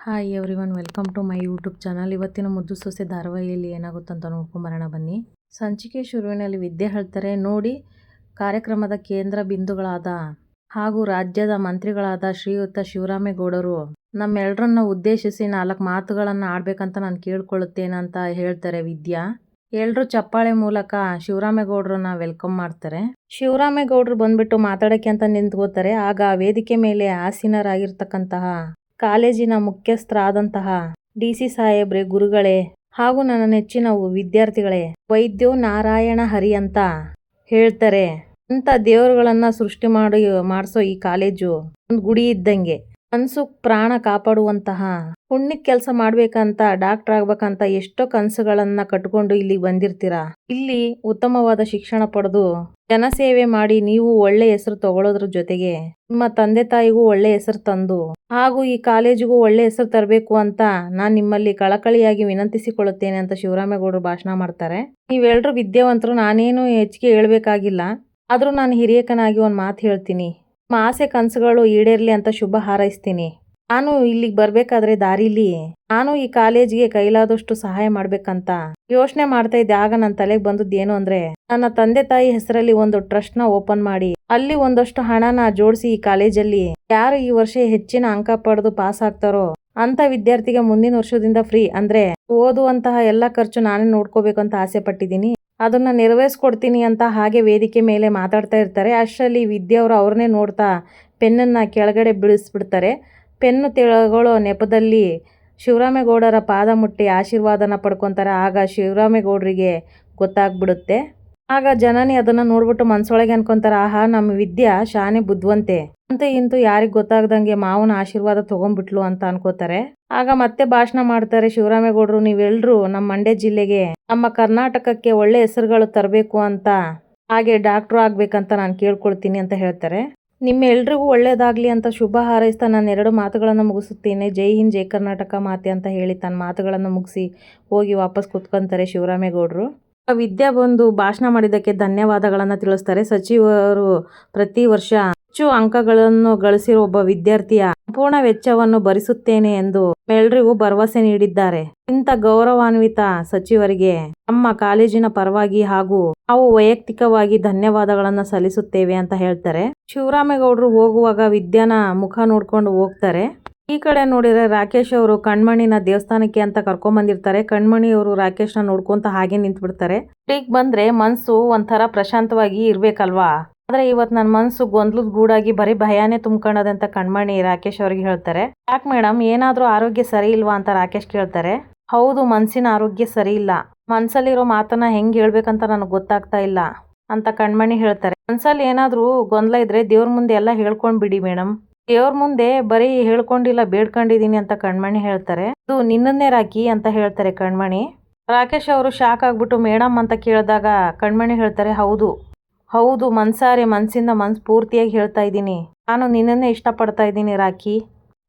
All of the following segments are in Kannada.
Hi everyone, welcome to my YouTube channel. ಇವತ್ತಿನ ಮುದ್ದು ಸೊಸೆ ಧಾರಾವಾಹಿಯಲ್ಲಿ ಏನಾಗುತ್ತಂತ ನೋಡ್ಕೊಂಬರೋಣ ಬನ್ನಿ. ಸಂಚಿಕೆ ಶುರುವಿನಲ್ಲಿ ವಿದ್ಯೆ ಹೇಳ್ತಾರೆ ನೋಡಿ. ಕಾರ್ಯಕ್ರಮದ ಕೇಂದ್ರ ಬಿಂದುಗಳಾದ ಹಾಗೂ ರಾಜ್ಯದ ಮಂತ್ರಿಗಳಾದ ಶ್ರೀಯುತ ಶಿವರಾಮೇಗೌಡರು ನಮ್ಮೆಲ್ಲರನ್ನ ಉದ್ದೇಶಿಸಿ 4 ಮಾತುಗಳನ್ನು ಆಡ್ಬೇಕಂತ ನಾನು ಕೇಳ್ಕೊಳ್ಳುತ್ತೇನೆ ಅಂತ ಹೇಳ್ತಾರೆ ವಿದ್ಯಾ. ಎಲ್ಲರೂ ಚಪ್ಪಾಳೆ ಮೂಲಕ ಶಿವರಾಮೇಗೌಡರನ್ನ ವೆಲ್ಕಮ್ ಮಾಡ್ತಾರೆ. ಶಿವರಾಮೇಗೌಡರು ಬಂದ್ಬಿಟ್ಟು ಮಾತಾಡೋಕ್ಕೆ ಅಂತ ನಿಂತ್ಕೋತಾರೆ. ಆಗ ವೇದಿಕೆ ಮೇಲೆ ಆಸೀನರಾಗಿರ್ತಕ್ಕಂತಹ ಕಾಲೇಜಿನ ಮುಖ್ಯಸ್ಥರಾದಂತಹ ಡಿ.ಸಿ. ಸಾಹೇಬ್ರೆ, ಗುರುಗಳೇ ಹಾಗೂ ನನ್ನ ನೆಚ್ಚಿನ ವಿದ್ಯಾರ್ಥಿಗಳೇ, ವೈದ್ಯೋ ನಾರಾಯಣ ಹರಿ ಅಂತ ಹೇಳ್ತಾರೆ. ಅಂತ ದೇವರುಗಳನ್ನ ಸೃಷ್ಟಿ ಮಾಡಿಸೋ ಈ ಕಾಲೇಜು ಒಂದು ಗುಡಿ ಇದ್ದಂಗೆ. ಕನಸು ಪ್ರಾಣ ಕಾಪಾಡುವಂತಹ ಪುಣ್ಯಕ್ಕೆ ಕೆಲಸ ಮಾಡ್ಬೇಕಂತ, ಡಾಕ್ಟರ್ ಆಗ್ಬೇಕಂತ ಎಷ್ಟೋ ಕನಸುಗಳನ್ನ ಕಟ್ಕೊಂಡು ಇಲ್ಲಿಗೆ ಬಂದಿರ್ತೀರಾ. ಇಲ್ಲಿ ಉತ್ತಮವಾದ ಶಿಕ್ಷಣ ಪಡೆದು ಜನಸೇವೆ ಮಾಡಿ ನೀವು ಒಳ್ಳೆ ಹೆಸರು ತಗೊಳ್ಳೋದ್ರ ಜೊತೆಗೆ ನಿಮ್ಮ ತಂದೆ ತಾಯಿಗೂ ಒಳ್ಳೆ ಹೆಸರು ತಂದು ಹಾಗೂ ಈ ಕಾಲೇಜಿಗೂ ಒಳ್ಳೆ ಹೆಸರು ತರಬೇಕು ಅಂತ ನಾನು ನಿಮ್ಮಲ್ಲಿ ಕಳಕಳಿಯಾಗಿ ವಿನಂತಿಸಿಕೊಳ್ಳುತ್ತೇನೆ ಅಂತ ಶಿವರಾಮೇಗೌಡರು ಭಾಷಣ ಮಾಡ್ತಾರೆ. ನೀವೆಲ್ಲರೂ ವಿದ್ಯಾವಂತರು, ನಾನೇನು ಹೆಚ್ಚಿಗೆ ಹೇಳ್ಬೇಕಾಗಿಲ್ಲ. ಆದ್ರೂ ನಾನು ಹಿರಿಯಕನಾಗಿ ಒಂದು ಮಾತು ಹೇಳ್ತೀನಿ. ನಿಮ್ಮ ಆಸೆ ಕನಸುಗಳು ಈಡೇರ್ಲಿ ಅಂತ ಶುಭ ಹಾರೈಸ್ತೀನಿ. ನಾನು ಇಲ್ಲಿಗೆ ಬರ್ಬೇಕಾದ್ರೆ ದಾರಿಲಿ ನಾನು ಈ ಕಾಲೇಜಿಗೆ ಕೈಲಾದಷ್ಟು ಸಹಾಯ ಮಾಡ್ಬೇಕಂತ ಯೋಚನೆ ಮಾಡ್ತಾ ಇದ್ದೆ. ಆಗ ನನ್ನ ತಲೆಗೆ ಬಂದದ್ದು ಏನು ಅಂದ್ರೆ, ನನ್ನ ತಂದೆ ತಾಯಿ ಹೆಸರಲ್ಲಿ ಒಂದು ಟ್ರಸ್ಟ್ ನ ಓಪನ್ ಮಾಡಿ ಅಲ್ಲಿ ಒಂದಷ್ಟು ಹಣನ ಜೋಡಿಸಿ ಈ ಕಾಲೇಜಲ್ಲಿ ಯಾರು ಈ ವರ್ಷ ಹೆಚ್ಚಿನ ಅಂಕ ಪಡೆದು ಪಾಸ್ ಆಗ್ತಾರೋ ಅಂತ ವಿದ್ಯಾರ್ಥಿಗೆ ಮುಂದಿನ ವರ್ಷದಿಂದ ಫ್ರೀ ಅಂದ್ರೆ ಓದುವಂತಹ ಎಲ್ಲ ಖರ್ಚು ನಾನೇ ನೋಡ್ಕೋಬೇಕು ಅಂತ ಆಸೆ ಪಟ್ಟಿದ್ದೀನಿ. ಅದನ್ನ ನೆರವೇರಿಸ್ಕೊಡ್ತೀನಿ ಅಂತ ಹಾಗೆ ವೇದಿಕೆ ಮೇಲೆ ಮಾತಾಡ್ತಾ ಇರ್ತಾರೆ. ಅಷ್ಟರಲ್ಲಿ ವಿದ್ಯೆಯವರು ಅವ್ರನ್ನೇ ನೋಡ್ತಾ ಪೆನ್ನನ್ನ ಕೆಳಗಡೆ ಬೀಳಿಸ್ಬಿಡ್ತಾರೆ. ಪೆನ್ನು ತೆಳಗೊಳ್ಳೋ ನೆಪದಲ್ಲಿ ಶಿವರಾಮೇಗೌಡರ ಪಾದ ಮುಟ್ಟಿ ಆಶೀರ್ವಾದನ ಪಡ್ಕೊತಾರೆ. ಆಗ ಶಿವರಾಮೇಗೌಡರಿಗೆ ಗೊತ್ತಾಗ್ಬಿಡುತ್ತೆ. ಆಗ ಜನನಿ ಅದನ್ನ ನೋಡ್ಬಿಟ್ಟು ಮನ್ಸೊಳಗೆ ಅನ್ಕೊಂತಾರೆ, ಆಹಾ, ನಮ್ಮ ವಿದ್ಯಾ ಶಾನೆ ಬುದ್ಧಿವಂತೆ ಅಂತ ಇಂತೂ ಯಾರಿಗ್ ಗೊತ್ತಾಗ್ದಂಗೆ ಮಾವನ ಆಶೀರ್ವಾದ ತಗೊಂಡ್ಬಿಟ್ಲು ಅಂತ ಅನ್ಕೋತಾರೆ. ಆಗ ಮತ್ತೆ ಭಾಷಣ ಮಾಡ್ತಾರೆ ಶಿವರಾಮೇಗೌಡರು, ನೀವೆಲ್ರೂ ನಮ್ಮ ಮಂಡ್ಯ ಜಿಲ್ಲೆಗೆ, ನಮ್ಮ ಕರ್ನಾಟಕಕ್ಕೆ ಒಳ್ಳೆ ಹೆಸರುಗಳು ತರಬೇಕು ಅಂತ, ಹಾಗೆ ಡಾಕ್ಟ್ರು ಆಗ್ಬೇಕಂತ ನಾನು ಕೇಳ್ಕೊಳ್ತೀನಿ ಅಂತ ಹೇಳ್ತಾರೆ. ನಿಮ್ಮೆಲ್ರಿಗೂ ಒಳ್ಳೇದಾಗ್ಲಿ ಅಂತ ಶುಭ ಹಾರೈಸ್ತಾ ನಾನು 2 ಮಾತುಗಳನ್ನು ಮುಗಿಸುತ್ತೇನೆ. ಜೈ ಹಿಂದ್, ಜೈ ಕರ್ನಾಟಕ ಮಾತೆ ಅಂತ ಹೇಳಿ ತನ್ನ ಮಾತುಗಳನ್ನು ಮುಗಿಸಿ ಹೋಗಿ ವಾಪಸ್ ಕುತ್ಕೊಂತಾರೆ ಶಿವರಾಮೇಗೌಡರು. ವಿದ್ಯಾ ಬಂದು ಭಾಷಣ ಮಾಡಿದ್ದಕ್ಕೆ ಧನ್ಯವಾದಗಳನ್ನು ತಿಳಿಸ್ತಾರೆ. ಸಚಿವರು ಪ್ರತಿ ವರ್ಷ ಹೆಚ್ಚು ಅಂಕಗಳನ್ನು ಗಳಿಸಿರುವ ಒಬ್ಬ ವಿದ್ಯಾರ್ಥಿಯ ಸಂಪೂರ್ಣ ವೆಚ್ಚವನ್ನು ಭರಿಸುತ್ತೇನೆ ಎಂದು ಎಲ್ರಿಗೂ ಭರವಸೆ ನೀಡಿದ್ದಾರೆ. ಇಂಥ ಗೌರವಾನ್ವಿತ ಸಚಿವರಿಗೆ ನಮ್ಮ ಕಾಲೇಜಿನ ಪರವಾಗಿ ಹಾಗೂ ನಾವು ವೈಯಕ್ತಿಕವಾಗಿ ಧನ್ಯವಾದಗಳನ್ನ ಸಲ್ಲಿಸುತ್ತೇವೆ ಅಂತ ಹೇಳ್ತಾರೆ. ಶಿವರಾಮೇಗೌಡರು ಹೋಗುವಾಗ ವಿದ್ಯಾನ ಮುಖ ನೋಡ್ಕೊಂಡು ಹೋಗ್ತಾರೆ. ಈ ಕಡೆ ನೋಡಿದ್ರೆ ರಾಕೇಶ್ ಅವರು ಕಣ್ಮಣಿನ ದೇವಸ್ಥಾನಕ್ಕೆ ಅಂತ ಕರ್ಕೊಂಡ್ ಬಂದಿರ್ತಾರೆ. ಕಣ್ಮಣಿ ಅವರು ರಾಕೇಶ್ನ ನೋಡ್ಕೊಂತ ಹಾಗೆ ನಿಂತ್ ಬಿಡ್ತಾರೆ. ಈಗ ಬಂದ್ರೆ ಮನ್ಸು ಒಂಥರ ಪ್ರಶಾಂತವಾಗಿ ಇರ್ಬೇಕಲ್ವಾ, ಆದ್ರೆ ಇವತ್ ನನ್ನ ಮನ್ಸು ಗೊಂದಲದ ಗೂಡಾಗಿ ಬರೀ ಭಯಾನೇ ತುಂಬ್ಕೊಂಡದೆ ಅಂತ ಕಣ್ಮಣಿ ರಾಕೇಶ್ ಅವ್ರಿಗೆ ಹೇಳ್ತಾರೆ. ಯಾಕೆ ಮೇಡಮ್, ಏನಾದ್ರೂ ಆರೋಗ್ಯ ಸರಿ ಇಲ್ವಾ ಅಂತ ರಾಕೇಶ್ ಕೇಳ್ತಾರೆ. ಹೌದು, ಮನ್ಸಿನ ಆರೋಗ್ಯ ಸರಿ ಇಲ್ಲ. ಮನ್ಸಲ್ಲಿರೋ ಮಾತನ್ನ ಹೆಂಗ್ ಹೇಳ್ಬೇಕಂತ ನನಗೆ ಗೊತ್ತಾಗ್ತಾ ಇಲ್ಲ ಅಂತ ಕಣ್ಮಣಿ ಹೇಳ್ತಾರೆ. ಮನ್ಸಲ್ಲಿ ಏನಾದ್ರೂ ಗೊಂದಲ ಇದ್ರೆ ದೇವ್ರ ಮುಂದೆ ಎಲ್ಲ ಹೇಳ್ಕೊಂಡ್ ಬಿಡಿ ಮೇಡಮ್. ದೇವ್ರ ಮುಂದೆ ಬರೀ ಹೇಳ್ಕೊಂಡಿಲ್ಲ, ಬೇಡ್ಕೊಂಡಿದೀನಿ ಅಂತ ಕಣ್ಮಣಿ ಹೇಳ್ತಾರೆ. ಇದು ನಿನ್ನನ್ನೇ ರಾಕಿ ಅಂತ ಹೇಳ್ತಾರೆ ಕಣ್ಮಣಿ. ರಾಕೇಶ್ ಅವರು ಶಾಕ್ ಆಗ್ಬಿಟ್ಟು ಮೇಡಮ್ ಅಂತ ಕೇಳಿದಾಗ ಕಣ್ಮಣಿ ಹೇಳ್ತಾರೆ, ಹೌದು ಹೌದು, ಮನ್ಸಿಂದ ಮನ್ಸು ಪೂರ್ತಿಯಾಗಿ ಹೇಳ್ತಾ ಇದ್ದೀನಿ. ನಾನು ನಿನ್ನನ್ನೇ ಇಷ್ಟಪಡ್ತಾ ಇದ್ದೀನಿ ರಾಕಿ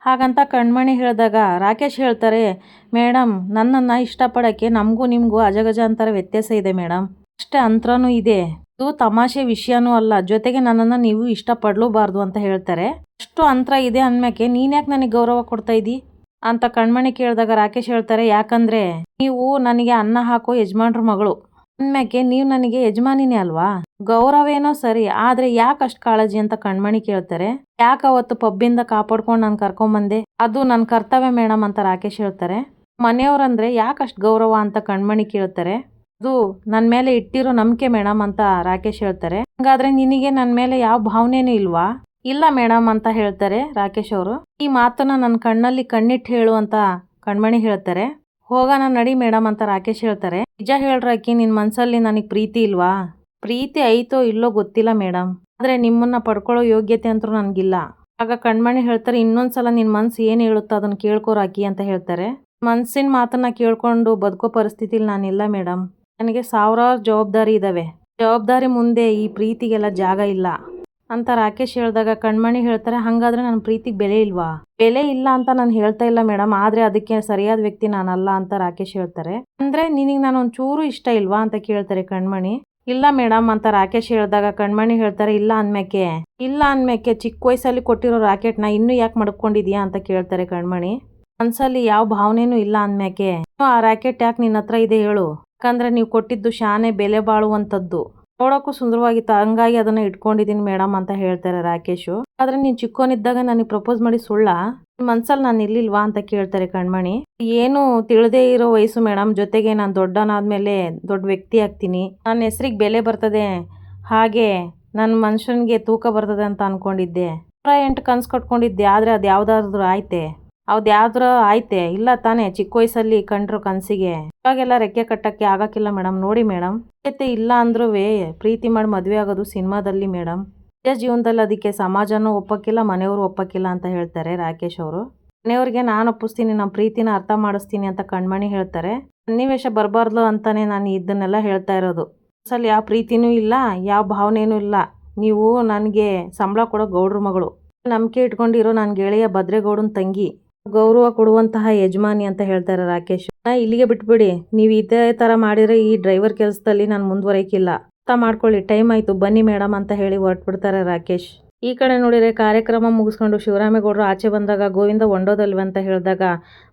ಹಾಗಂತ ಕಣ್ಮಣಿ ಹೇಳಿದಾಗ ರಾಕೇಶ್ ಹೇಳ್ತಾರೆ, ಮೇಡಮ್, ನನ್ನನ್ನು ಇಷ್ಟಪಡೋಕ್ಕೆ ನಮಗೂ ನಿಮಗೂ ಅಜಗಜಾಂತರ ವ್ಯತ್ಯಾಸ ಇದೆ ಮೇಡಮ್. ಅಷ್ಟೇ ಅಂತರನೂ ಇದೆ. ಇದು ತಮಾಷೆ ವಿಷಯನೂ ಅಲ್ಲ. ಜೊತೆಗೆ ನನ್ನನ್ನು ನೀವು ಇಷ್ಟಪಡಲೂಬಾರ್ದು ಅಂತ ಹೇಳ್ತಾರೆ. ಅಷ್ಟು ಅಂತರ ಇದೆ ಅಂದ್ಮ್ಯಾಕೆ ನೀನ್ ಯಾಕೆ ನನಗೆ ಗೌರವ ಕೊಡ್ತಾ ಇದ್ದಿ ಅಂತ ಕಣ್ಮಣಿ ಕೇಳಿದಾಗ ರಾಕೇಶ್ ಹೇಳ್ತಾರೆ, ಯಾಕಂದ್ರೆ ನೀವು ನನಗೆ ಅನ್ನ ಹಾಕೋ ಯಜಮಾನ್ರ ಮಗಳು ಅಂದ್ಮ್ಯಾಕೆ ನೀವು ನನಗೆ ಯಜಮಾನಿನೇ ಅಲ್ವಾ. ಗೌರವೇನೋ ಸರಿ, ಆದ್ರೆ ಯಾಕೆ ಅಷ್ಟು ಕಾಳಜಿ ಅಂತ ಕಣ್ಮಣಿ ಕೇಳ್ತಾರೆ. ಯಾಕೆ ಅವತ್ತು ಪಬ್ಬಿಂದ ಕಾಪಾಡ್ಕೊಂಡು ನಾನು ಕರ್ಕೊಂಬಂದೆ, ಅದು ನನ್ನ ಕರ್ತವ್ಯ ಮೇಡಮ್ ಅಂತ ರಾಕೇಶ್ ಹೇಳ್ತಾರೆ. ಮನೆಯವ್ರಂದ್ರೆ ಯಾಕೆ ಅಷ್ಟು ಗೌರವ ಅಂತ ಕಣ್ಮಣಿ ಕೇಳ್ತಾರೆ. ಅದು ನನ್ನ ಮೇಲೆ ಇಟ್ಟಿರೋ ನಂಬಿಕೆ ಮೇಡಮ್ ಅಂತ ರಾಕೇಶ್ ಹೇಳ್ತಾರೆ. ಹಂಗಾದ್ರೆ ನಿನಗೆ ನನ್ನ ಮೇಲೆ ಯಾವ ಭಾವನೆನೂ ಇಲ್ವಾ. ಇಲ್ಲ ಮೇಡಮ್ ಅಂತ ಹೇಳ್ತಾರೆ ರಾಕೇಶ್ ಅವರು. ಈ ಮಾತನ್ನ ನನ್ನ ಕಣ್ಣಲ್ಲಿ ಕಣ್ಣಿಟ್ಟು ಹೇಳು ಅಂತ ಕಣ್ಮಣಿ ಹೇಳ್ತಾರೆ. ಹೋಗೋಣ ನಡಿ ಮೇಡಮ್ ಅಂತ ರಾಕೇಶ್ ಹೇಳ್ತಾರೆ. ನಿಜ ಹೇಳ್ರಾಕಿ, ನಿನ್ ಮನ್ಸಲ್ಲಿ ನನಗೆ ಪ್ರೀತಿ ಇಲ್ವಾ. ಪ್ರೀತಿ ಐತೋ ಇಲ್ಲೋ ಗೊತ್ತಿಲ್ಲ ಮೇಡಮ್, ಆದ್ರೆ ನಿಮ್ಮನ್ನ ಪಡ್ಕೊಳ್ಳೋ ಯೋಗ್ಯತೆ ಅಂತೂ ನನ್ಗಿಲ್ಲ. ಆಗ ಕಣ್ಮಣಿ ಹೇಳ್ತಾರೆ, ಇನ್ನೊಂದ್ಸಲ ನಿನ್ ಮನ್ಸು ಏನ್ ಹೇಳುತ್ತೋ ಅದನ್ನ ಕೇಳ್ಕೋ ರಾಕಿ ಅಂತ ಹೇಳ್ತಾರೆ. ಮನ್ಸಿನ ಮಾತನ್ನ ಕೇಳ್ಕೊಂಡು ಬದುಕೋ ಪರಿಸ್ಥಿತಿಲಿ ನಾನಿಲ್ಲ ಮೇಡಮ್. ನನಗೆ 1000 ಜವಾಬ್ದಾರಿ ಇದಾವೆ. ಜವಾಬ್ದಾರಿ ಮುಂದೆ ಈ ಪ್ರೀತಿಗೆಲ್ಲ ಜಾಗ ಇಲ್ಲ ಅಂತ ರಾಕೇಶ್ ಹೇಳಿದಾಗ ಕಣ್ಮಣಿ ಹೇಳ್ತಾರೆ, ಹಂಗಾದ್ರೆ ನನ್ನ ಪ್ರೀತಿಗೆ ಬೆಲೆ ಇಲ್ವಾ. ಬೆಲೆ ಇಲ್ಲ ಅಂತ ನಾನು ಹೇಳ್ತಾ ಇಲ್ಲ ಮೇಡಮ್, ಆದ್ರೆ ಅದಕ್ಕೆ ಸರಿಯಾದ ವ್ಯಕ್ತಿ ನಾನಲ್ಲ ಅಂತ ರಾಕೇಶ್ ಹೇಳ್ತಾರೆ. ಅಂದ್ರೆ ನಿನಗೆ ನಾನು ಒಂಚೂರು ಇಷ್ಟ ಇಲ್ವಾ ಅಂತ ಕೇಳ್ತಾರೆ ಕಣ್ಮಣಿ. ಇಲ್ಲ ಮೇಡಮ್ ಅಂತ ರಾಕೇಶ್ ಹೇಳಿದಾಗ ಕಣ್ಮಣಿ ಹೇಳ್ತಾರೆ, ಇಲ್ಲ ಅಂದ್ಮ್ಯಾಕೆ ಚಿಕ್ಕ ವಯಸ್ಸಲ್ಲಿ ಕೊಟ್ಟಿರೋ ರಾಕೆಟ್ನ ಇನ್ನೂ ಯಾಕೆ ಮಡ್ಕೊಂಡಿದ್ಯಾ ಅಂತ ಕೇಳ್ತಾರೆ ಕಣ್ಮಣಿ. ಮನ್ಸಲ್ಲಿ ಯಾವ ಭಾವನೆನೂ ಇಲ್ಲ ಅಂದ್ಮ್ಯಾಕೆ ಆ ರಾಕೆಟ್ ಯಾಕೆ ನಿನ್ನ ಹತ್ರ ಇದೆ ಹೇಳು. ಯಾಕಂದ್ರೆ ನೀವು ಕೊಟ್ಟಿದ್ದು ಶಾನೆ ಬೆಲೆ ಬಾಳುವಂಥದ್ದು, ನೋಡೋಕ್ಕೂ ಸುಂದರವಾಗಿತ್ತು, ಹಂಗಾಗಿ ಅದನ್ನ ಇಟ್ಕೊಂಡಿದೀನಿ ಮೇಡಮ್ ಅಂತ ಹೇಳ್ತಾರೆ ರಾಕೇಶು. ಆದ್ರೆ ನೀನ್ ಚಿಕ್ಕೋನಿದ್ದಾಗ ನನಗೆ ಪ್ರಪೋಸ್ ಮಾಡಿ ಸುಳ್ಳ, ಮನ್ಸಲ್ಲಿ ನಾನು ಇರ್ಲಿಲ್ವಾ ಅಂತ ಕೇಳ್ತಾರೆ ಕಣ್ಮಣಿ. ಏನು ತಿಳಿದೇ ಇರೋ ವಯಸ್ಸು ಮೇಡಮ್, ಜೊತೆಗೆ ನಾನು ದೊಡ್ಡನಾದ್ಮೇಲೆ ದೊಡ್ಡ ವ್ಯಕ್ತಿ ಆಗ್ತೀನಿ, ನನ್ನ ಹೆಸರಿಗೆ ಬೆಲೆ ಬರ್ತದೆ, ಹಾಗೆ ನನ್ನ ಮನುಷ್ಯನಿಗೆ ತೂಕ ಬರ್ತದೆ ಅಂತ ಅನ್ಕೊಂಡಿದ್ದೆ. 108 ಕನ್ಸು ಕಟ್ಕೊಂಡಿದ್ದೆ, ಆದ್ರೆ ಅದು ಯಾವ್ದಾದ್ರು ಆಯ್ತೆ ಇಲ್ಲ ತಾನೇ. ಚಿಕ್ಕ ವಯಸ್ಸಲ್ಲಿ ಕಂಡ್ರು ಕನ್ಸಿಗೆ ಇವಾಗೆಲ್ಲ ರೆಕ್ಕೆ ಕಟ್ಟಕ್ಕೆ ಆಗಕ್ಕಿಲ್ಲ ಮೇಡಮ್. ನೋಡಿ ಮೇಡಮ್, ಇಲ್ಲ ಅಂದ್ರೂ ಪ್ರೀತಿ ಮಾಡಿ ಮದ್ವೆ ಆಗೋದು ಸಿನಿಮಾದಲ್ಲಿ ಮೇಡಮ್, ನಿಜ ಜೀವನದಲ್ಲಿ ಅದಕ್ಕೆ ಸಮಾಜನೂ ಒಪ್ಪಕ್ಕಿಲ್ಲ, ಮನೆಯವರು ಒಪ್ಪಕ್ಕಿಲ್ಲ ಅಂತ ಹೇಳ್ತಾರೆ ರಾಕೇಶ್ ಅವರು. ಮನೆಯವ್ರಿಗೆ ನಾನು ಒಪ್ಪಿಸ್ತೀನಿ, ನಮ್ಮ ಪ್ರೀತಿನ ಅರ್ಥ ಮಾಡಿಸ್ತೀನಿ ಅಂತ ಕಣ್ಮಣಿ ಹೇಳ್ತಾರೆ. ಸನ್ನಿವೇಶ ಬರಬಾರ್ದು ಅಂತಾನೆ ನಾನು ಇದನ್ನೆಲ್ಲ ಹೇಳ್ತಾ ಇರೋದು. ಅಸಲು ಯಾವ ಪ್ರೀತಿನೂ ಇಲ್ಲ, ಯಾವ ಭಾವನೆನೂ ಇಲ್ಲ. ನೀವು ನನಗೆ ಸಂಬಳ ಕೊಡೋ ಗೌಡ್ರ ಮಗಳು, ನಂಬಿಕೆ ಇಟ್ಕೊಂಡಿರೋ ನನ್ನ ಗೆಳೆಯ ಭದ್ರೇಗೌಡನ ತಂಗಿ, ಗೌರವ ಕೊಡುವಂತಹ ಯಜಮಾನಿ ಅಂತ ಹೇಳ್ತಾರೆ ರಾಕೇಶ್. ಇಲ್ಲಿಗೆ ಬಿಟ್ಬಿಡಿ, ನೀವು ಇದೇ ತರ ಮಾಡಿದ್ರೆ ಈ ಡ್ರೈವರ್ ಕೆಲಸದಲ್ಲಿ ನಾನು ಮುಂದುವರೆಯಕ್ಕಿಲ್ಲ, ಅರ್ಥ ಮಾಡ್ಕೊಳ್ಳಿ, ಟೈಮ್ ಆಯ್ತು, ಬನ್ನಿ ಮೇಡಮ್ ಅಂತ ಹೇಳಿ ಹೊರಟ್ಬಿಡ್ತಾರೆ ರಾಕೇಶ್. ಈ ಕಡೆ ನೋಡಿದ್ರೆ ಕಾರ್ಯಕ್ರಮ ಮುಗಿಸ್ಕೊಂಡು ಶಿವರಾಮೇಗೌಡರು ಆಚೆ ಬಂದಾಗ ಗೋವಿಂದ ಒಂಡೋದಲ್ವೇ ಅಂತ ಹೇಳಿದಾಗ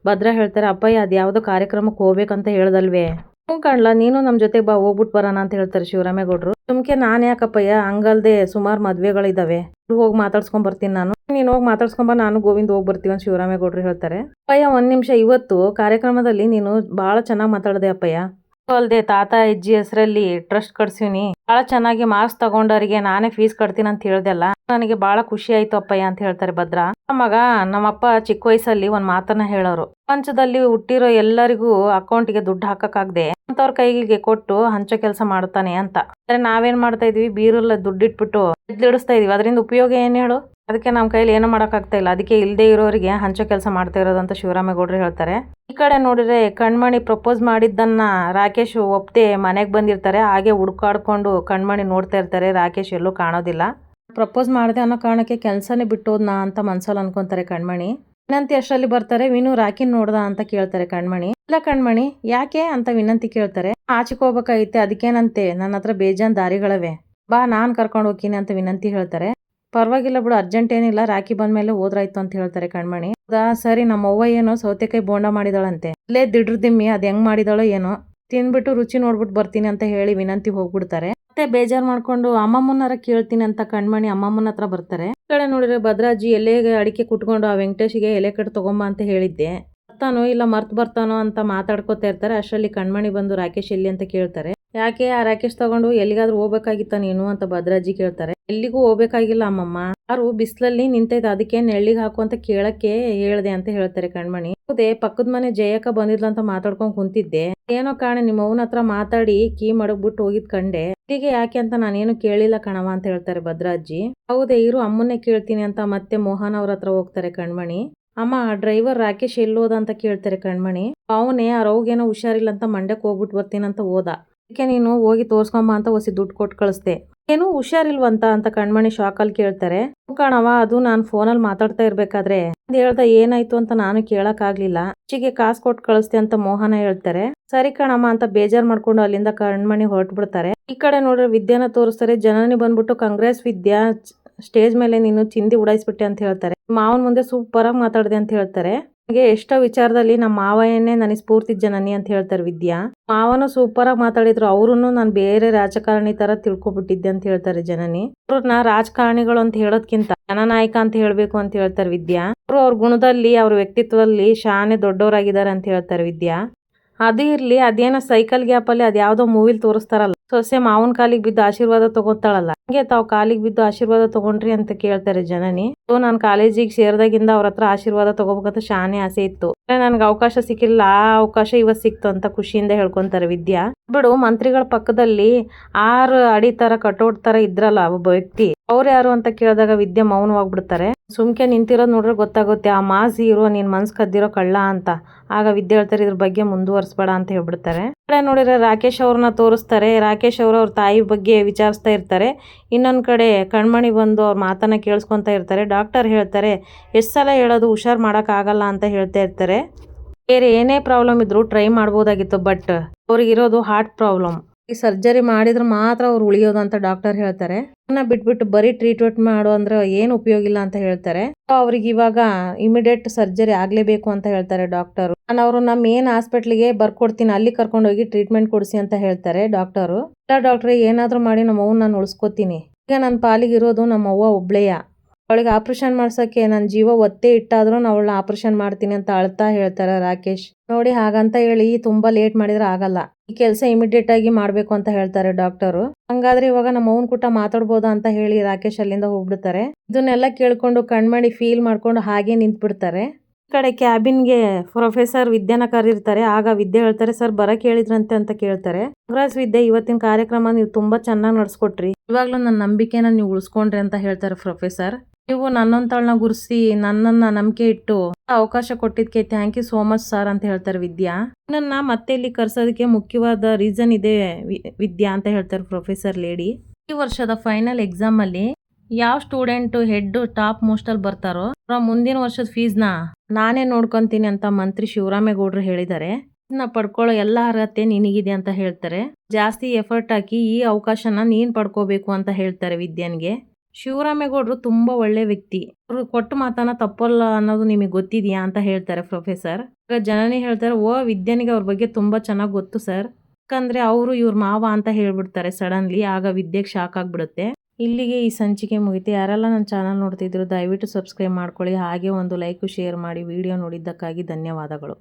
ಭದ್ರಾ ಹೇಳ್ತಾರೆ, ಅಪ್ಪಯ್ಯ ಅದ್ಯಾವುದೋ ಕಾರ್ಯಕ್ರಮಕ್ಕೆ ಹೋಗ್ಬೇಕಂತ ಹೇಳ್ದಲ್ವೇ. ಹ್ಞೂ ಕಾಣ್ಲಾ, ನೀನು ನಮ್ಮ ಜೊತೆಗೆ ಬಾ, ಹೋಗ್ಬಿಟ್ಟು ಬರೋಣ ಅಂತ ಹೇಳ್ತಾರೆ ಶಿವರಾಮೇಗೌಡರು. ಸುಮ್ಕೆ ನಾನು ಯಾಕಪ್ಪಯ್ಯ, ಹಂಗಲ್ದೆ ಸುಮಾರು ಮದ್ವೆಗಳಿದಾವೆ, ಹೋಗಿ ಮಾತಾಡ್ಸ್ಕೊಂಡ್ ಬರ್ತೀನಿ ನಾನು, ನೀನು ಹೋಗಿ ಮಾತಾಡ್ಸ್ಕೊಂಬ, ನಾನು ಗೋವಿಂದ ಹೋಗಿ ಬರ್ತೀವಿ ಅಂತ ಶಿವರಾಮೇಗೌಡರು ಹೇಳ್ತಾರೆ. ಅಪ್ಪಯ್ಯ ಒಂದ್ ನಿಮಿಷ, ಇವತ್ತು ಕಾರ್ಯಕ್ರಮದಲ್ಲಿ ನೀನು ಬಹಳ ಚೆನ್ನಾಗಿ ಮಾತಾಡಿದೆ ಅಪ್ಪಯ್ಯ, ಅಲ್ದೆ ತಾತ ಅಜ್ಜಿ ಹೆಸರಲ್ಲಿ ಟ್ರಸ್ಟ್ ಕಟ್ಸಿವ್ನಿ, ಬಹಳ ಚೆನ್ನಾಗಿ ಮಾರ್ಕ್ಸ್ ತಗೊಂಡವರಿಗೆ ನಾನೇ ಫೀಸ್ ಕಟ್ತೀನಿ ಅಂತ ಹೇಳ್ದೆಲ್ಲ, ನನಗೆ ಬಹಳ ಖುಷಿ ಆಯ್ತು ಅಪ್ಪಯ್ಯ ಅಂತ ಹೇಳ್ತಾರೆ ಭದ್ರಾ. ಮಗ, ನಮ್ಮಪ್ಪ ಚಿಕ್ಕ ವಯಸ್ಸಲ್ಲಿ ಒಂದ್ ಮಾತನ್ನ ಹೇಳೋರು, ಪ್ರಪಂಚದಲ್ಲಿ ಹುಟ್ಟಿರೋ ಎಲ್ಲರಿಗೂ ಅಕೌಂಟ್ಗೆ ದುಡ್ಡು ಹಾಕಕ್ಕಾಗ್ದೆ ಅಂತವ್ರ ಕೈಗೆ ಕೊಟ್ಟು ಹಂಚೋ ಕೆಲಸ ಮಾಡ್ತಾನೆ ಅಂತ. ಆದ್ರೆ ನಾವೇನ್ ಮಾಡ್ತಾ ಇದೀವಿ, ಬೀರಲ್ಲ ದುಡ್ಡಿಟ್ಬಿಟ್ಟು ಎದ್ಲಿಡಿಸ್ತಾ ಇದೀವಿ, ಅದರಿಂದ ಉಪಯೋಗ ಏನ್ ಹೇಳು. ಅದಕ್ಕೆ ನಮ್ಮ ಕೈಲಿ ಏನು ಮಾಡೋಕ್ಕಾಗ್ತಾ ಇಲ್ಲ, ಅದಕ್ಕೆ ಇಲ್ಲದೆ ಇರೋರಿಗೆ ಹಂಚೋ ಕೆಲಸ ಮಾಡ್ತಾ ಇರೋದಂತ ಶಿವರಾಮೇಗೌಡರು ಹೇಳ್ತಾರೆ. ಈ ಕಡೆ ನೋಡಿದ್ರೆ ಕಣ್ಮಣಿ ಪ್ರಪೋಸ್ ಮಾಡಿದ್ದನ್ನ ರಾಕೇಶ್ ಒಪ್ತೆ ಮನೆಗೆ ಬಂದಿರ್ತಾರೆ. ಹಾಗೆ ಹುಡ್ಕಾಡ್ಕೊಂಡು ಕಣ್ಮಣಿ ನೋಡ್ತಾ ಇರ್ತಾರೆ, ರಾಕೇಶ್ ಎಲ್ಲೂ ಕಾಣೋದಿಲ್ಲ. ಪ್ರಪೋಸ್ ಮಾಡಿದೆ ಅನ್ನೋ ಕಾರಣಕ್ಕೆ ಕೆಲಸನೇ ಬಿಟ್ಟೋದ್ನಾ ಅಂತ ಮನ್ಸಲ್ಲಿ ಅನ್ಕೊಂತಾರೆ ಕಣ್ಮಣಿ. ವಿನಂತಿ ಅಷ್ಟರಲ್ಲಿ ಬರ್ತಾರೆ. ವಿನು ರಾಕಿನ್ ನೋಡ್ದ ಅಂತ ಕೇಳ್ತಾರೆ ಕಣ್ಮಣಿ. ಇಲ್ಲ ಕಣ್ಮಣಿ, ಯಾಕೆ ಅಂತ ವಿನಂತಿ ಕೇಳ್ತಾರೆ. ಆಚೆಗೆ ಹೋಗ್ಬೇಕಾಗಿತ್ತೆ, ಅದಕ್ಕೇನಂತೆ, ನನ್ನ ಹತ್ರ ಬೇಜಾನ್ ದಾರಿಗಳವೆ, ಬಾ ನಾನ್ ಕರ್ಕೊಂಡು ಹೋಗ್ತೀನಿ ಅಂತ ವಿನಂತಿ ಹೇಳ್ತಾರೆ. ಪರವಾಗಿಲ್ಲ ಬಿಡು, ಅರ್ಜೆಂಟ್ ಏನಿಲ್ಲ, ರಾಖಿ ಬಂದ್ಮೇಲೆ ಹೋದ್ರಾಯ್ತು ಅಂತ ಹೇಳ್ತಾರೆ ಕಣ್ಮಣಿ. ಹೌದಾ, ಸರಿ. ನಮ್ಮ ಅವ್ವ ಏನೋ ಸೌತೆಕಾಯಿ ಬೋಂಡ ಮಾಡಿದಾಳಂತೆ, ಇಲ್ಲೇ ದಿಡ್ರ ದಿಮ್ಮಿ ಅದ್ ಹೆಂಗ್ ಮಾಡಿದಾಳೋ ಏನೋ, ತಿಂದ್ಬಿಟ್ಟು ರುಚಿ ನೋಡ್ಬಿಟ್ಟು ಬರ್ತೀನಿ ಅಂತ ಹೇಳಿ ವಿನಂತಿ ಹೋಗ್ಬಿಡ್ತಾರೆ. ಮತ್ತೆ ಬೇಜಾರ್ ಮಾಡ್ಕೊಂಡು ಅಮ್ಮಮ್ಮನಾರ ಕೇಳ್ತೀನಿ ಅಂತ ಕಣ್ಮಣಿ ಅಮ್ಮಮ್ಮನ ಹತ್ರ ಬರ್ತಾರೆ. ಈ ಕಡೆ ನೋಡಿದ್ರೆ ಭದ್ರಾಜಿ ಎಲೆಗೆ ಅಡಿಕೆ ಕುಟ್ಕೊಂಡು ಆ ವೆಂಕಟೇಶ್ಗೆ ಎಲೆ ಕಟ್ಟು ತಗೊಂಬ ಅಂತ ಹೇಳಿದ್ದೆ, ಬರ್ತಾನೋ ಇಲ್ಲ ಮರ್ತ್ ಬರ್ತಾನೋ ಅಂತ ಮಾತಾಡ್ಕೋತಾ ಇರ್ತಾರೆ. ಅಷ್ಟರಲ್ಲಿ ಕಣ್ಮಣಿ ಬಂದು ರಾಕೇಶ್ ಎಲ್ಲಿ ಅಂತ ಕೇಳ್ತಾರೆ. ಯಾಕೆ, ಆ ರಾಕೇಶ್ ತಗೊಂಡು ಎಲ್ಲಿಗಾದ್ರೂ ಹೋಗ್ಬೇಕಾಗಿತ್ತ ನೀನು ಅಂತ ಭದ್ರಾಜಿ ಕೇಳ್ತಾರೆ. ಎಲ್ಲಿಗೂ ಹೋಗ್ಬೇಕಾಗಿಲ್ಲ ಅಮ್ಮಮ್ಮ, ಯಾರು ಬಿಸ್ಲಲ್ಲಿ ನಿಂತೈತೆ, ಅದಕ್ಕೆ ನೆಳ್ಳಿಗೆ ಹಾಕು ಅಂತ ಕೇಳಕ್ಕೆ ಹೇಳ್ದೆ ಅಂತ ಹೇಳ್ತಾರೆ ಕಣ್ಮಣಿ. ಹೌದೇ, ಪಕ್ಕದ ಮನೆ ಜಯಕ್ಕ ಬಂದಿದ್ಲು ಅಂತ ಮಾತಾಡ್ಕೊಂಡ್ ಕುಂತಿದ್ದೆ, ಏನೋ ಕಾರಣ ನಿಮ್ಮ ಅವನ ಹತ್ರ ಮಾತಾಡಿ ಕೀ ಮಡಗ್ಬಿಟ್ಟು ಹೋಗಿದ್ ಕಂಡೆ, ಇಲ್ಲಿಗೆ ಯಾಕೆ ಅಂತ ನಾನೇನು ಕೇಳಿಲ್ಲ ಕಣವ ಅಂತ ಹೇಳ್ತಾರೆ ಭದ್ರಾಜಿ. ಹೌದೇ, ಇರು ಅಮ್ಮನ್ನೇ ಕೇಳ್ತೀನಿ ಅಂತ ಮತ್ತೆ ಮೋಹನ್ ಅವ್ರ ಹತ್ರ ಹೋಗ್ತಾರೆ ಕಣ್ಮಣಿ. ಅಮ್ಮ, ಡ್ರೈವರ್ ರಾಕೇಶ್ ಎಲ್ಲೋದ ಅಂತ ಕೇಳ್ತಾರೆ ಕಣ್ಮಣಿ. ಅವನೇ ಆ ರೌಗೇನೋ ಹುಷಾರಿಲ್ಲ ಅಂತ ಮಂಡ್ಯಕ್ಕೆ ಹೋಗ್ಬಿಟ್ಟು ಬರ್ತೀನಂತ ಹೋದ, ಅದಕ್ಕೆ ನೀನು ಹೋಗಿ ತೋರ್ಸ್ಕೊಂಬ ಅಂತ ಹೊಸಿ ದುಡ್ಡು ಕೊಟ್ಟು ಕಳಿಸ್ದೆ, ಏನು ಹುಷಾರಿಲ್ವಂತ ಅಂತ ಕಣ್ಮಣಿ ಶಾಕಲ್ಲಿ ಕೇಳ್ತಾರೆ. ಕಣವ, ಅದು ನಾನು ಫೋನಲ್ಲಿ ಮಾತಾಡ್ತಾ ಇರ್ಬೇಕಾದ್ರೆ ಹೇಳ್ದ, ಏನಾಯ್ತು ಅಂತ ನಾನು ಕೇಳಕ್ ಆಗ್ಲಿಲ್ಲ, ಹೆಚ್ಚಿಗೆ ಕಾಸು ಕೊಟ್ಟು ಕಳಿಸ್ದೆ ಅಂತ ಮೋಹನ ಹೇಳ್ತಾರೆ. ಸರಿ ಕಣಮ್ಮ ಅಂತ ಬೇಜಾರ್ ಮಾಡ್ಕೊಂಡು ಅಲ್ಲಿಂದ ಕಣ್ಮಣಿ ಹೊರಟು ಬಿಡ್ತಾರೆ. ಈ ಕಡೆ ನೋಡ್ರೆ ವಿದ್ಯಾನ ತೋರಿಸ್ತಾರೆ. ಜನನಿ ಬಂದ್ಬಿಟ್ಟು, ಕಾಂಗ್ರೆಸ್ ವಿದ್ಯಾ, ಸ್ಟೇಜ್ ಮೇಲೆ ನೀನು ಚಿಂದಿ ಉಡಾಯಿಸ್ಬಿಟ್ಟೆ ಅಂತ ಹೇಳ್ತಾರೆ. ಮಾವನ್ ಮುಂದೆ ಸೂಪರ್ ಆಗಿ ಮಾತಾಡಿದೆ ಅಂತ ಹೇಳ್ತಾರೆ. ನನಗೆ ಎಷ್ಟೋ ವಿಚಾರದಲ್ಲಿ ನಮ್ಮ ಮಾವಯ್ಯನೇ ನನಗೆ ಸ್ಫೂರ್ತಿ ಜನನಿ ಅಂತ ಹೇಳ್ತಾರೆ ವಿದ್ಯಾ. ಮಾವನು ಸೂಪರ್ ಆಗಿ ಮಾತಾಡಿದ್ರು, ಅವ್ರುನು ನಾನು ಬೇರೆ ರಾಜಕಾರಣಿ ತರ ತಿಳ್ಕೊಬಿಟ್ಟಿದ್ದೆ ಅಂತ ಹೇಳ್ತಾರೆ ಜನನಿ. ಅವ್ರನ್ನ ರಾಜಕಾರಣಿಗಳು ಅಂತ ಹೇಳೋದ್ಕಿಂತ ಜನನಾಯಕ ಅಂತ ಹೇಳ್ಬೇಕು ಅಂತ ಹೇಳ್ತಾರೆ ವಿದ್ಯಾ. ಅವರು ಅವ್ರ ಗುಣದಲ್ಲಿ, ಅವ್ರ ವ್ಯಕ್ತಿತ್ವದಲ್ಲಿ ಶಾನೆ ದೊಡ್ಡವರಾಗಿದ್ದಾರೆ ಅಂತ ಹೇಳ್ತಾರೆ ವಿದ್ಯಾ. ಅದು ಇರ್ಲಿ, ಅದೇನೋ ಸೈಕಲ್ ಗ್ಯಾಪ್ ಅಲ್ಲಿ ಅದ್ಯಾವ್ದೋ ಮೂವಿಲ್ ತೋರಿಸ್ತಾರಲ್ಲ, ಸೊಸೆ ಮಾವನ್ ಕಾಲಿಗೆ ಬಿದ್ದು ಆಶೀರ್ವಾದ ತಗೋತಾಳಲ್ಲ, ಹಂಗೆ ತಾವ್ ಕಾಲಿಗೆ ಬಿದ್ದು ಆಶೀರ್ವಾದ ತಗೊಂಡ್ರಿ ಅಂತ ಕೇಳ್ತಾರೆ ಜನನಿ. ನಾನು ಕಾಲೇಜಿಗೆ ಸೇರಿದಾಗಿಂದ ಅವ್ರ ಹತ್ರ ಆಶೀರ್ವಾದ ತಗೋಬೇಕಂತ ಶಾನೆ ಆಸೆ ಇತ್ತು, ನನ್ಗೆ ಅವಕಾಶ ಸಿಕ್ಕಿಲ್ಲ, ಆ ಅವಕಾಶ ಇವತ್ತು ಸಿಕ್ತು ಅಂತ ಖುಷಿಯಿಂದ ಹೇಳ್ಕೊಂತಾರೆ ವಿದ್ಯಾ. ಬಿಡು, ಮಂತ್ರಿಗಳ ಪಕ್ಕದಲ್ಲಿ 6 ಅಡಿ ತರ ಕಟೌಟ್ ತರ ಇದ್ರಲ್ಲ ಒಬ್ಬ ವ್ಯಕ್ತಿ, ಅವ್ರು ಯಾರು ಅಂತ ಕೇಳಿದಾಗ ವಿದ್ಯಾ ಮೌನವಾಗ್ಬಿಡ್ತಾರೆ. ಸುಮ್ಕೆ ನಿಂತಿರೋದ್ ನೋಡ್ರೆ ಗೊತ್ತಾಗುತ್ತೆ ಆ ಮಾಸ್ ಹೀರೋ ನೀನ್ ಮನ್ಸ್ ಕದ್ದಿರೋ ಕಳ್ಳ ಅಂತ. ಆಗ ವಿದ್ಯಾ ಹೇಳ್ತಾರೆ, ಇದ್ರ ಬಗ್ಗೆ ಮುಂದುವರಿಸಬೇಡ ಅಂತ ಹೇಳ್ಬಿಡ್ತಾರೆ. ಕಡೆ ನೋಡಿದ್ರೆ ರಾಕೇಶ್ ಅವ್ರನ್ನ ತೋರಿಸ್ತಾರೆ. ರಾಕೇಶ್ ಅವರು ಅವ್ರ ತಾಯಿ ಬಗ್ಗೆ ವಿಚಾರಿಸ್ತಾ ಇರ್ತಾರೆ. ಇನ್ನೊಂದ್ ಕಡೆ ಕಣ್ಮಣಿ ಬಂದು ಅವ್ರ ಮಾತನ್ನ ಕೇಳಿಸ್ಕೊಂತ ಇರ್ತಾರೆ. ಡಾಕ್ಟರ್ ಹೇಳ್ತಾರೆ, ಎಷ್ಟು ಸಲ ಹೇಳೋದು, ಹುಷಾರ್ ಮಾಡಕ್ ಆಗಲ್ಲ ಅಂತ ಹೇಳ್ತಾ ಇರ್ತಾರೆ. ಬೇರೆ ಏನೇ ಪ್ರಾಬ್ಲಮ್ ಇದ್ರು ಟ್ರೈ ಮಾಡ್ಬೋದಾಗಿತ್ತು, ಬಟ್ ಅವ್ರಿಗಿರೋದು ಹಾರ್ಟ್ ಪ್ರಾಬ್ಲಮ್. ಈ ಸರ್ಜರಿ ಮಾಡಿದ್ರೆ ಮಾತ್ರ ಅವ್ರು ಉಳಿಯೋದು ಅಂತ ಡಾಕ್ಟರ್ ಹೇಳ್ತಾರೆ. ಬಿಟ್ಬಿಟ್ಟು ಬರೀ ಟ್ರೀಟ್ಮೆಂಟ್ ಮಾಡು ಅಂದ್ರೆ ಏನು ಉಪಯೋಗ ಇಲ್ಲ ಅಂತ ಹೇಳ್ತಾರೆ. ಅವ್ರಿಗೆ ಇವಾಗ ಇಮಿಡಿಯೇಟ್ ಸರ್ಜರಿ ಆಗ್ಲೇಬೇಕು ಅಂತ ಹೇಳ್ತಾರೆ ಡಾಕ್ಟರ್. ನಾನು ಅವ್ರನ್ನ ಮೇನ್ ಹಾಸ್ಪಿಟ್ಲಿಗೆ ಬರ್ಕೊಡ್ತೀನಿ, ಅಲ್ಲಿ ಕರ್ಕೊಂಡು ಹೋಗಿ ಟ್ರೀಟ್ಮೆಂಟ್ ಕೊಡಿಸಿ ಅಂತ ಹೇಳ್ತಾರೆ ಡಾಕ್ಟರು. ಇಲ್ಲ ಡಾಕ್ಟ್ರೆ, ಏನಾದ್ರೂ ಮಾಡಿ ನಮ್ಮ ಅವ್ವನ್ನ ನಾನು ಉಳಿಸ್ಕೋತೀನಿ. ಈಗ ನನ್ನ ಪಾಲಿಗೆ ಇರೋದು ನಮ್ಮ ಅವ್ವ ಒಬ್ಳೆಯ. ಅವಳಿಗೆ ಆಪರೇಷನ್ ಮಾಡ್ಸಕ್ಕೆ ನನ್ನ ಜೀವ ಒತ್ತೆ ಇಟ್ಟಾದ್ರೂ ಅವಳನ್ನ ಆಪರೇಷನ್ ಮಾಡ್ತೀನಿ ಅಂತ ಅಳ್ತಾ ಹೇಳ್ತಾರೆ ರಾಕೇಶ್. ನೋಡಿ, ಹಾಗಂತ ಹೇಳಿ ತುಂಬಾ ಲೇಟ್ ಮಾಡಿದ್ರೆ ಆಗಲ್ಲ, ಈ ಕೆಲಸ ಇಮಿಡಿಯೇಟ್ ಆಗಿ ಮಾಡ್ಬೇಕು ಅಂತ ಹೇಳ್ತಾರೆ ಡಾಕ್ಟರು. ಹಂಗಾದ್ರೆ ಇವಾಗ ನಮ್ಮ ಅವ್ವನ್ ಕೂಟ ಮಾತಾಡ್ಬೋದಾ ಅಂತ ಹೇಳಿ ರಾಕೇಶ್ ಅಲ್ಲಿಂದ ಹೋಗ್ಬಿಡ್ತಾರೆ. ಇದನ್ನೆಲ್ಲ ಕೇಳ್ಕೊಂಡು ಕಣ್ಮಾಡಿ ಫೀಲ್ ಮಾಡ್ಕೊಂಡು ಹಾಗೆ ನಿಂತ್ಬಿಡ್ತಾರೆ. ಈ ಕಡೆ ಕ್ಯಾಬಿನ್ಗೆ ಪ್ರೊಫೆಸರ್ ವಿದ್ಯಾನ ಕರೀರ್ತಾರೆ. ಆಗ ವಿದ್ಯೆ ಹೇಳ್ತಾರೆ, ಸರ್ ಬರಕ್ ಹೇಳಿದ್ರಂತೆ ಅಂತ ಕೇಳ್ತಾರೆ. ಕಾಂಗ್ರೆಸ್ ವಿದ್ಯೆ, ಇವತ್ತಿನ ಕಾರ್ಯಕ್ರಮ ನೀವು ತುಂಬಾ ಚೆನ್ನಾಗಿ ನಡ್ಸ್ಕೊಟ್ರಿ, ಇವಾಗ್ಲೂ ನನ್ನ ನಂಬಿಕೆನ ನೀವು ಉಳಿಸ್ಕೊಂಡ್ರಿ ಅಂತ ಹೇಳ್ತಾರೆ ಪ್ರೊಫೆಸರ್. ನೀವು ನನ್ನೊಂತಳನ್ನ ಗುರ್ಸಿ ನನ್ನನ್ನ ನಂಬಿಕೆ ಇಟ್ಟು ಅವಕಾಶ ಕೊಟ್ಟಿದ್ಕೆ thank you so much sir ಅಂತ ಹೇಳ್ತಾರೆ ವಿದ್ಯಾ. ನನ್ನ ಮತ್ತೆ ಇಲ್ಲಿ ಕರ್ಸೋದಕ್ಕೆ ಮುಖ್ಯವಾದ ರೀಸನ್ ಇದೆ ವಿದ್ಯಾ ಅಂತ ಹೇಳ್ತಾರೆ ಪ್ರೊಫೆಸರ್ ಲೇಡಿ. ಈ ವರ್ಷದ ಫೈನಲ್ ಎಕ್ಸಾಮ್ ಅಲ್ಲಿ ಯಾವ ಸ್ಟೂಡೆಂಟ್ ಹೆಡ್ ಟಾಪ್ ಮೋಸ್ಟ್ ಅಲ್ಲಿ ಬರ್ತಾರೋ ಮುಂದಿನ ವರ್ಷದ ಫೀಸ್ ನ ನಾನೇ ನೋಡ್ಕೊಂತೀನಿ ಅಂತ ಮಂತ್ರಿ ಶಿವರಾಮೇಗೌಡರು ಹೇಳಿದ್ದಾರೆ. ಇದನ್ನ ಪಡ್ಕೊಳ್ಳೋ ಎಲ್ಲ ಅರ್ಹತೆ ನಿನಗಿದೆ ಅಂತ ಹೇಳ್ತಾರೆ. ಜಾಸ್ತಿ ಎಫರ್ಟ್ ಹಾಕಿ ಈ ಅವಕಾಶನ ನೀನ್ ಪಡ್ಕೋಬೇಕು ಅಂತ ಹೇಳ್ತಾರೆ ವಿದ್ಯಾನ್ಗೆ. ಶಿವರಾಮೇಗೌಡರು ತುಂಬಾ ಒಳ್ಳೆ ವ್ಯಕ್ತಿ, ಅವರು ಕೊಟ್ಟ ಮಾತನ್ನ ತಪ್ಪಲ್ಲ ಅನ್ನೋದು ನಿಮಗೆ ಗೊತ್ತಿದ್ಯಾ ಅಂತ ಹೇಳ್ತಾರೆ ಪ್ರೊಫೆಸರ್. ಈಗ ಜನನಿ ಹೇಳ್ತಾರೆ, ಓ ವಿದ್ಯಾನಿಗೆ ಅವ್ರ ಬಗ್ಗೆ ತುಂಬಾ ಚೆನ್ನಾಗಿ ಗೊತ್ತು ಸರ್, ಯಾಕಂದ್ರೆ ಅವರು ಇವ್ರ ಮಾವ ಅಂತ ಹೇಳ್ಬಿಡ್ತಾರೆ ಸಡನ್ಲಿ. ಆಗ ವಿದ್ಯೆಗೆ ಶಾಕ್ ಆಗ್ಬಿಡುತ್ತೆ. ಇಲ್ಲಿಗೆ ಈ ಸಂಚಿಕೆ ಮುಗಿತು. ಯಾರೆಲ್ಲ ನನ್ನ ಚಾನಲ್ ನೋಡ್ತಿದ್ರು ದಯವಿಟ್ಟು ಸಬ್ಸ್ಕ್ರೈಬ್ ಮಾಡ್ಕೊಳ್ಳಿ, ಹಾಗೆ ಒಂದು ಲೈಕ್ ಶೇರ್ ಮಾಡಿ. ವಿಡಿಯೋ ನೋಡಿದ್ದಕ್ಕಾಗಿ ಧನ್ಯವಾದಗಳು.